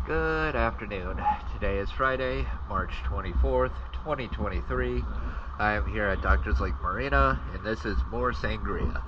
Good afternoon. Today is Friday, March 24th, 2023. I am here at Doctors Lake Marina, and this is More Sangria.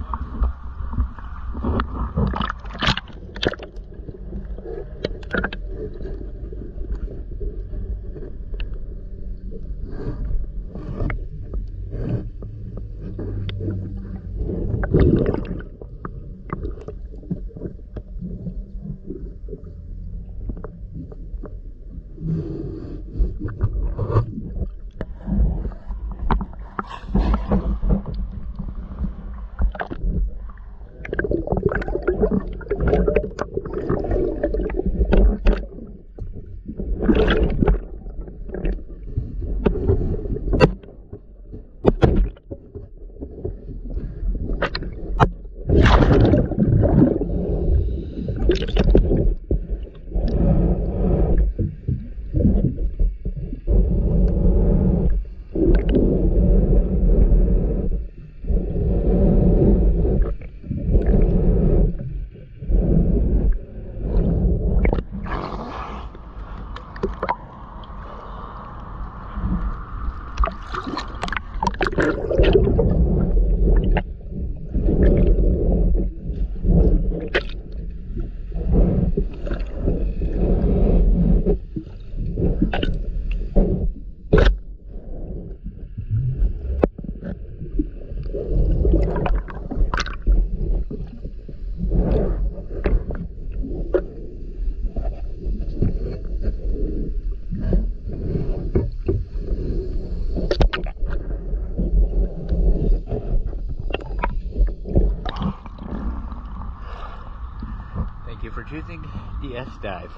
Thank you for choosing DS Dive.